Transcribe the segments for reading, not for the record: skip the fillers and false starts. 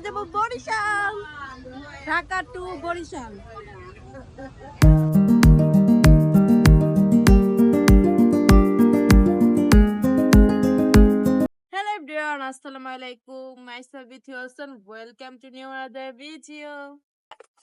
যাব Barishal, Dhaka to Barishal. Hello everyone, assalamu alaikum. Myself with you, Hassan. Welcome to new another video.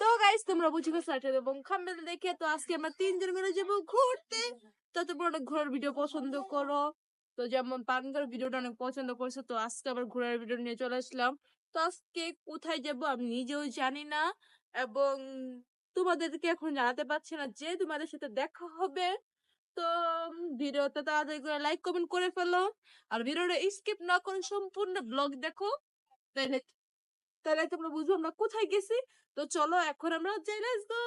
তো guys তোমরা বুঝে গেছো এটা এবং থাম্বনেল দেখে তো আজকে আমরা তিনজন মিলে যাব ঘুরতে। তো তোমরা অনেক ঘোরার ভিডিও পছন্দ করো, তো যেমন পানকার ভিডিওটা অনেক পছন্দ করছো, তো আজকে আবার ঘোরার ভিডিও নিয়ে চলে আসলাম। তো আজকে কোথায় যাব আমি নিজেও জানি না এবং তোমাদেরকে এখন জানাতে পারছি না, যে তোমাদের সাথে দেখা হবে। তো ভিডিওটা তাড়াতাড়ি করে লাইক কমেন্ট করে ফেলো আর ভিডিওটা স্কিপ না করে সম্পূর্ণ ব্লগ দেখো, তাহলে তাহলে তোমরা বুঝবো আমরা কোথায় গেছি। তো চলো এখন আমরা যাই, লেটস গো।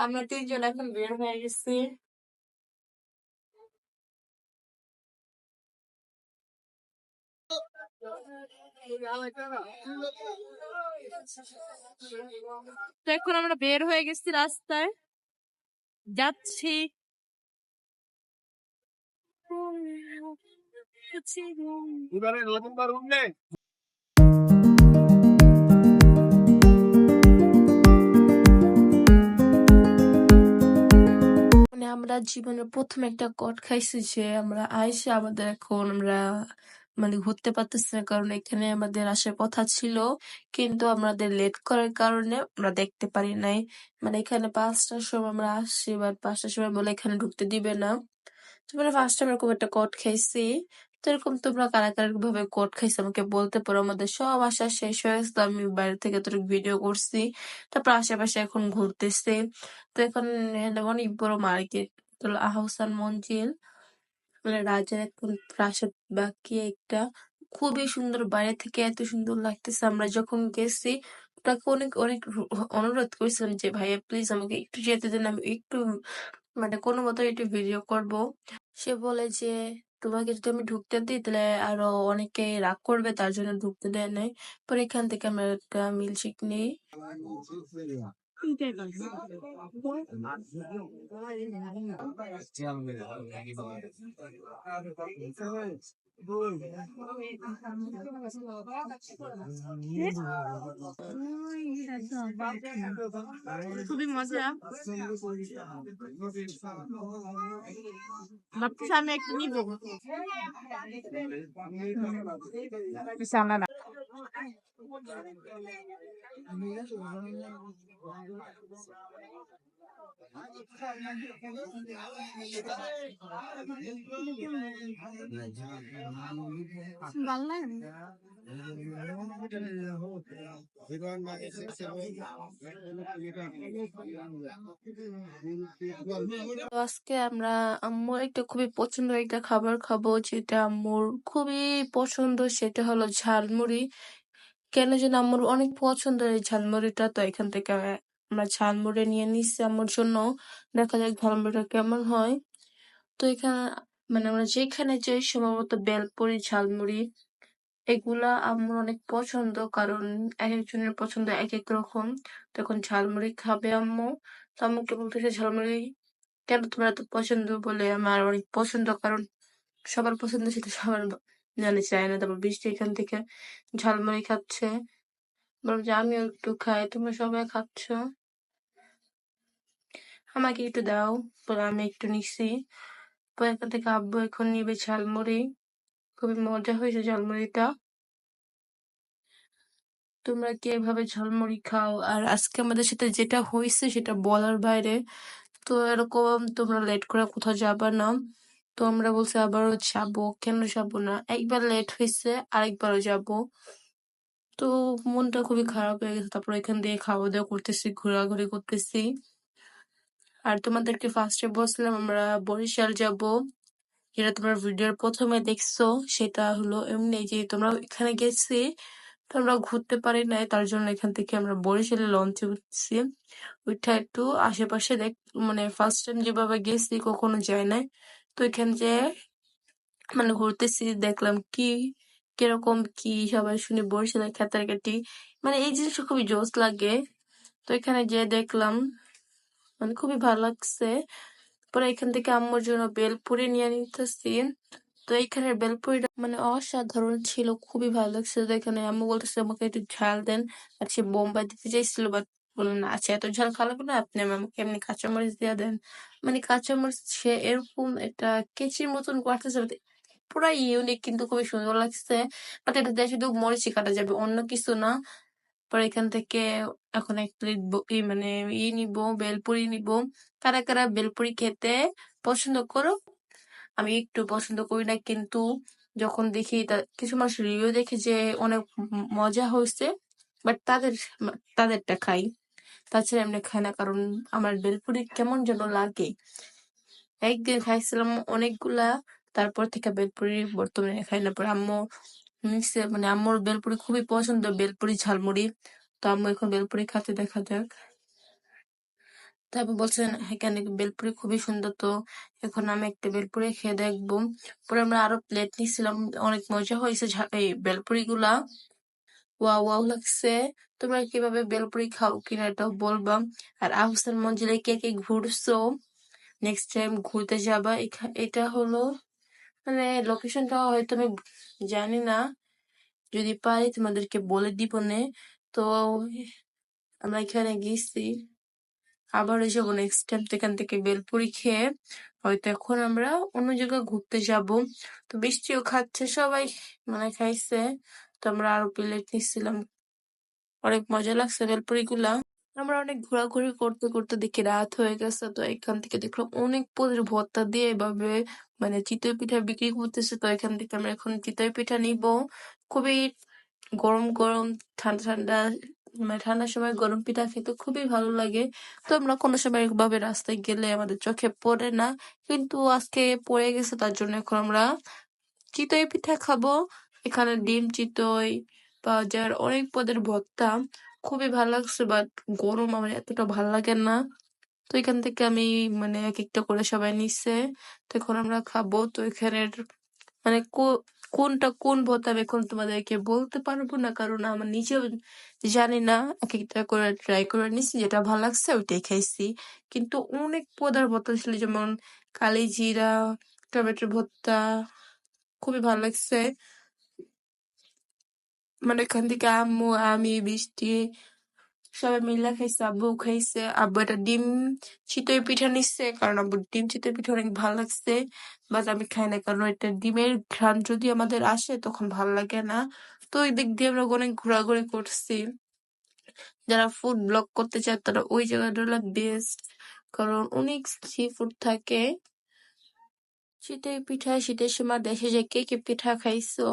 আমরা তিনজন এখন বের হয়ে গেছি। তো এখন আমরা বের হয়ে গেছি, রাস্তায় যাচ্ছি। মানে আমরা জীবনের প্রথম একটা কট খাইছি যে আমরা আইসা আমাদের এখন আমরা মানে ঘুরতে পারতেছি না, কারণ এখানে আমাদের আসার কথা ছিল কিন্তু আমাদের লেট করার কারণে আমরা দেখতে পারি নাই। মানে এখানে 5টার সময় আমরা আসছি, বাট 5টার সময় বলে এখানে ঢুকতে দিবে না। তোমরা ফার্স্ট টাইম এরকম একটা কট খাইছি। তো এরকম তোমরা কারা কারা ভাবে কট খাইছো আমাকে বলতে পারো। আমাদের সব আসা শেষ হয়ে গেছে, তো আমি বাইরে থেকে তোর ভিডিও করছি, তারপর আশেপাশে এখন ঘুরতেছি। তো এখন অনেক বড় মার্কেট, তো আহসান মঞ্জিল মানে রাজার এখন প্রাসাদ বাকি একটা, খুবই সুন্দর, বাইরে থেকে এত সুন্দর লাগতেছে। আমরা যখন গেছি তাকে অনেক অনেক অনুরোধ করেছিলাম যে ভাইয়া প্লিজ আমাকে একটু যেতে দেন, আমি একটু মানে কোনো মতো একটু ভিডিও করব। সে বলে যে তোমাকে যদি আমি ঢুকতে দিই তাহলে আরো অনেকে রাগ করবে, তার জন্য ঢুকতে দেয় নাই। পরে এখান থেকে আমরা একটা মিল্কশেক নিই। খুবই মজা, ভাবতেছি আমি একটা নিবো। ভালো লাগে না? তো আজকে আমরা আম্মুর একটা খুবই পছন্দের একটা খাবার খাবো, যেটা আম্মুর খুবই পছন্দ, সেটা হলো ঝালমুড়ি। কেন যেন আম্মুর অনেক পছন্দের এই ঝালমুড়িটা, তো এখান থেকে আমরা ঝালমুড়ি নিয়ে নিচ্ছি আম্মুর জন্য। দেখা যাক ঝালমুড়িটা কেমন হয়। তো এখানে মানে আমরা যেখানে যাই সম্ভবত বেলপুরি ঝালমুড়ি এগুলা আম্মুর অনেক পছন্দ, কারণ এক একজনের পছন্দ এক এক রকম। তখন ঝালমুড়ি খাবে আম্মু, তো আম্মুকে বলতেছে ঝালমুড়ি কেন তোমার এত পছন্দ, বলে আমার অনেক পছন্দ, কারণ সবার পছন্দ সেটা সবার জানি চায় না। তারপর বৃষ্টি এখান থেকে ঝালমুড়ি খাচ্ছে, বললাম যে আমিও একটু খাই, তোমরা সবাই খাচ্ছ আমাকে একটু দাও, বলে আমি একটু নিছি। তো এখান থেকে আব্বু এখন নিবে ঝালমুড়ি। খুবই মজা হয়েছে ঝালমুড়িটা। তোমরা কি এভাবে ঝালমুড়ি খাও? আর আজকে আমাদের সাথে যেটা হয়েছে সেটা বলার বাইরে। তো এরকম তোমরা লেট করে কোথাও যাবা না, তো আমরা বলছি আবারও যাবো, কেন যাবো না, একবার লেট হয়েছে আরেকবারও যাব। তো মনটা খুবই খারাপ হয়ে গেছে। তারপর এখান দিয়ে খাওয়া দাওয়া করতেছি, ঘোরাঘুরি করতেছি। আর তোমাদেরকে ফার্স্টে বলছিলাম আমরা বরিশাল যাব, যেটা তোমরা ভিডিওর প্রথমে দেখছো। সেটা হলো এমনি যে তোমরা এখানে গেছি তো আমরা ঘুরতে পারি নাই, তার জন্য এখান থেকে আমরা বরিশালে লঞ্চে উঠছি। ওইটা একটু আশেপাশে মানে ফার্স্ট টাইম যেভাবে গেছি কখনো যায় নাই, তো এখানে যে মানে ঘুরতেছি, দেখলাম কি কিরকম কি সবাই শুনি বরিশালের খেতার কাটি, মানে এই জিনিসটা খুবই জোস লাগে। তো এখানে যে দেখলাম মানে খুবই ভালো লাগছে। পরে এখান থেকে আম্মুর জন্য বেলপুরি নিয়ে নিতেছি। তো এখানের বেলপুরিটা মানে অসাধারণ ছিল, খুবই ভালো লাগছে। তো এখানে আম্মু বলতেছে আমাকে একটু ঝাল দেন, আর সে বোম্বাই দিতে চাইছিল, বাট বললেন না, আচ্ছা এত ঝাল খাওয়া লাগবে না, আপনি আমাকে এমনি কাঁচামরিচ দিয়ে দেন। মানে কাঁচামরিচ সে এরকম একটা কেচির মতন করতেছে, পুরা ইউনিক, কিন্তু খুবই সুন্দর লাগছে। বাট এটা দিয়ে শুধু মরিচই কাটা যাবে, অন্য কিছু না। পরে এখান থেকে এখন এক প্লেট মানে নিব, বেলপুরি নিব। কারা কারা বেলপুরি খেতে পছন্দ করো? আমি একটু পছন্দ করি না, কিন্তু যখন দেখি কিছু মানুষ রিভিউ দেখি যে অনেক মজা হয়েছে, বাট তাদেরটা খাই, তাছাড়া এমনি খাই না, কারণ আমার বেলপুরি কেমন যেন লাগে। একদিন খাইছিলাম অনেকগুলা, তারপর থেকে বেলপুরি বর্তমানে খাই না। পরে আম্মু নিচ্ছে, মানে আম্মুর বেলপুরি খুবই পছন্দ, বেলপুরি ঝালমুড়ি। তো আম্মু এখন বেলপুরি খাতে, দেখা যাক। তারপর বলছেন এখানে বেলপুরি খুবই সুন্দর, তো এখন আমি একটা বেলপুরি খেয়ে দেখবো। পরে আমরা আরো প্লেট নিচ্ছিলাম, অনেক মজা হয়েছে এই বেলপুরি গুলা, ওয়াও ওয়াও লাগছে। তোমরা কিভাবে বেলপুরি খাও কিনা এটাও বলবা। আর আহসান মঞ্জিলে কে কে ঘুরছো, নেক্সট টাইম ঘুরতে যাবা। এটা হলো মানে লোকেশনটা হয়তো আমি জানি না, যদি পারি তোমাদেরকে বলে দিব নে। তো আমরা এখানে গেছি, আবার যাবো নেক্সট টাইম। তো এখান থেকে বেলপুরি খেয়ে হয়তো এখন আমরা অন্য জায়গায় ঘুরতে যাব। তো বৃষ্টিও খাচ্ছে, সবাই মানে খাইছে। তো আমরা আরো প্লেট নিচ্ছিলাম, অনেক মজা লাগছে বেলপুরি গুলা। আমরা অনেক ঘোরাঘুরি করতে করতে দেখি রাত হয়ে গেছে। তো এখান থেকে দেখলাম অনেক পদের ভর্তা দিয়ে এভাবে মানে চিতই পিঠা বিক্রি করতেছে। তো এখান থেকে আমরা এখন চিতই পিঠা নিব। খুবই গরম গরম, ঠান্ডা ঠান্ডা, মানে ঠান্ডার সময় গরম পিঠা খেতে খুবই ভালো লাগে। তো আমরা কোনো সময় এভাবে রাস্তায় গেলে আমাদের চোখে পড়ে না, কিন্তু আজকে পড়ে গেছে, তার জন্য এখন আমরা চিতই পিঠা খাবো। এখানে ডিম চিতই পাওয়া যায়, আর অনেক পদের ভর্তা, খুবই ভালো লাগছে। বাট গরম আমার এতটা ভালো লাগে না। তো এখান থেকে আমি মানে এক একটা করে সবাই নিচ্ছে। তো এখন আমরা খাবো। তো এখানের মানে কোনটা কোন ভর্তা আমি এখন তোমাদেরকে বলতে পারবো না, কারণ আমার নিজেও জানি না। এক একটা করে ট্রাই করে নিছি, যেটা ভালো লাগছে ওইটাই খাইছি। কিন্তু অনেক পদের ভর্তা ছিল, যেমন কালিজিরা, টমেটো ভর্তা, খুবই ভালো লাগছে। মানে এখান থেকে আম্মু, আমি, বৃষ্টি সবাই মিলে খাইছে, আব্বু খাইছে। আব্বু একটা ডিম চিতই পিঠা নিচ্ছে, কারণ আব্বুর ডিম চিতই পিঠা অনেক ভালো লাগছে। বাট আমি খাই না, কারণ এটা ডিমের ঘ্রাণ যদি আমাদের আসে তখন ভাল লাগে না। তো ওই দিক দিয়ে আমরা অনেক ঘোরাঘুরি করছি। যারা ফুড ব্লগ করতে চায় তারা ওই জায়গাটা হলো বেস্ট, কারণ অনেক সি ফুড থাকে। শীতের পিঠা, শীতের সময় দেশে যে কে কে পিঠা খাইছো?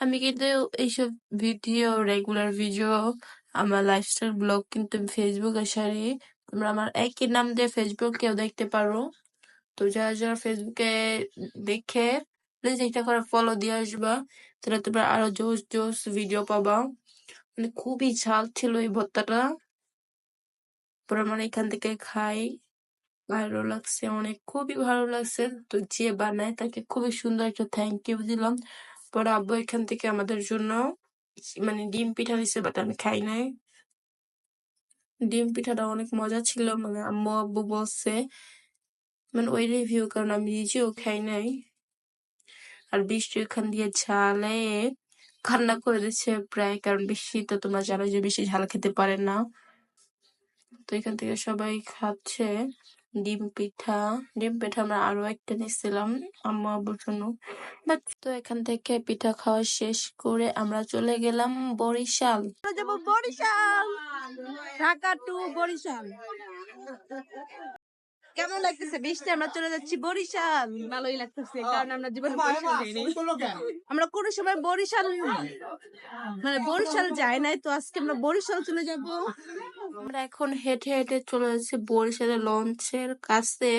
আমি কিন্তু এইসব ভিডিও, রেগুলার ভিডিও, আমার লাইফস্টাইল ব্লগ কিন্তু ফেসবুকে সারি। তোমরা আমার একই নাম দিয়ে ফেসবুকেও দেখতে পারো। তো যারা যারা ফেসবুকে দেখে প্লিজ একটা করে ফলো দিয়ে আসবা, তাহলে তোমরা আরো জোস জোস ভিডিও পাবা। মানে খুবই ঝাল ছিল এই ভর্তাটা। পরে মানে এখান থেকে খাই, ভালো লাগছে অনেক, খুবই ভালো লাগছে। তো যে বানায় তাকে খুবই সুন্দর একটা থ্যাংক ইউ দিলাম। পরে আব্বু এখান থেকে আমাদের জন্য মানে ডিম পিঠা দিছে, বাট আমি খাই নাই। ডিম পিঠাটা অনেক মজা ছিল, মানে আম্মু আব্বু বলছে, মানে ওই রিভিউ, কারণ আমি নিজেও খাই নাই। আর বৃষ্টি এখান দিয়ে ঝালে কান্না করে দিচ্ছে প্রায়, কারণ বৃষ্টি তো তোমরা জানো যে বেশি ঝাল খেতে পারে না। তো এখান থেকে সবাই খাচ্ছে ডিম পিঠা আমরা আরো একটা নিচ্ছিলাম আম্মু আব্বুর জন্য। তো এখান থেকে পিঠা খাওয়া শেষ করে আমরা চলে গেলাম বরিশাল। যাবো বরিশাল, ঢাকা টু বরিশাল। কেমন লাগতেছে বৃষ্টি? আমরা চলে যাচ্ছি বরিশাল। ভালোই লাগতেছে, কারণ আমরা জীবনে বরিশাল যাইনি। আমরা কোনো সময় বরিশাল মানে বরিশাল যাই নাই, তো আজকে আমরা বরিশাল চলে যাব। আমরা এখন হেঁটে হেঁটে চলে যাচ্ছি বরিশালের লঞ্চের কাছে।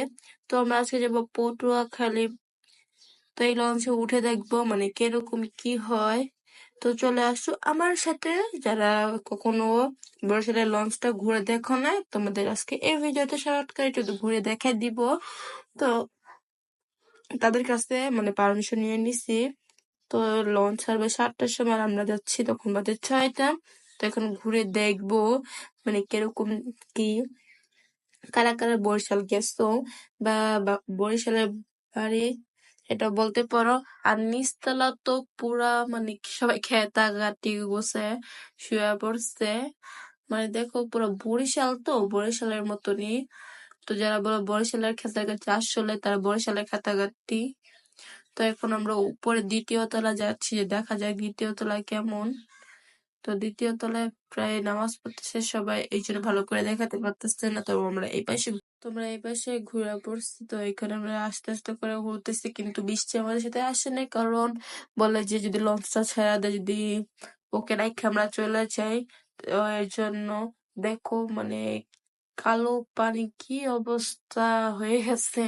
তো আমরা আজকে যাবো পটুয়াখালী। তো এই লঞ্চে উঠে দেখবো মানে কিরকম কি হয়। তো চলে আসো আমার সাথে, যারা কখনো বরিশালের লঞ্চটা ঘুরে দেখো না, তোমাদের আজকে এই ভিডিওতে শর্ট করে একটু ঘুরে দেখাই দিব। তো তাদের কাছে মানে পারমিশন নিয়ে নিছি। তো লঞ্চ ছাড়বে 7টার সময়, আর আমরা যাচ্ছি তখন বাজে 6টা। তো এখন ঘুরে দেখবো মানে কিরকম কি। কারা কারা বরিশাল গেছো বা বরিশালের বাড়ি এটা বলতে পারো। আর নিচতলা তো পুরা মানে সবাই খেতাগাটি বসে শুয়ে পড়ছে। মানে দেখো পুরো বরিশাল তো বরিশালের মতনই। তো যারা বলো বরিশালের খেতাগাটি আসলে তারা বরিশালের খেতাগাটি। তো এখন আমরা উপরে দ্বিতীয় তলা যাচ্ছি যে দেখা যায় দ্বিতীয় তলায় কেমন। তো দ্বিতীয় তলায় প্রায় নামাজ পড়তেছে সবাই, এই জন্য ভালো করে দেখাতে পারতেছে না। তো তোমরা এই পাশে ঘুরে পড়ছি। তো এখানে আমরা আস্তে আস্তে করে ঘুরতেছি, কিন্তু বৃষ্টি আমাদের সাথে আসে নাই, কারণ বলে যে যদি লঞ্চটা ছেড়ে দেয়, যদি ওকে রাইখে আমরা চলে যাই। তো এর জন্য দেখো মানে কালো পানি কি অবস্থা হয়ে গেছে।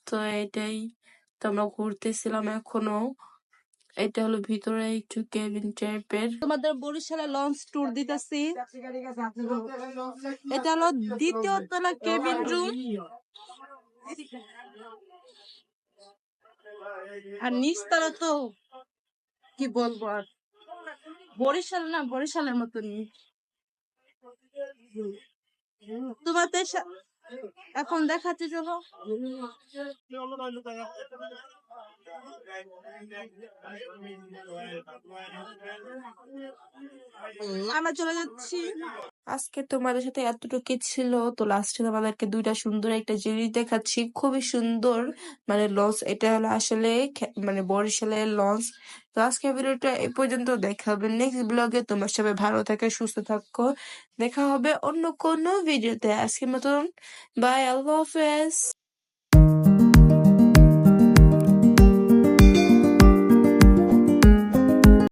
তো এটাই, তো আমরা ঘুরতেছিলাম এখনো। এটা হলো ভিতরে একটু কেবিন টাইপের। তোমাদের বরিশালে লঞ্চ ট্যুর দিতেছি। এটা হলো দ্বিতীয় তলা কেবিন রুম, আর নিচতলা তো কি বলবো আর, বরিশাল না বরিশালের মতনই। তোমাদের এখন দেখাচ্ছি, চলো। আমরা চলে যাচ্ছি। আজকে তোমাদের সাথে এতটুকু ছিল। তো লাস্টে তোমাদেরকে দুইটা সুন্দর একটা জিনিস দেখাচ্ছি, খুবই সুন্দর। মানে লঞ্চ, এটা হলো আসলে মানে বরিশালের লঞ্চ। তো আজকে ভিডিওটা এই পর্যন্ত, দেখা হবে নেক্সট ব্লগে। তোমার সবাই ভালো থাকে, সুস্থ থাকো। দেখা হবে অন্য কোনো ভিডিওতে। আজকের মতন বাই, আল্লাহ হাফেজ।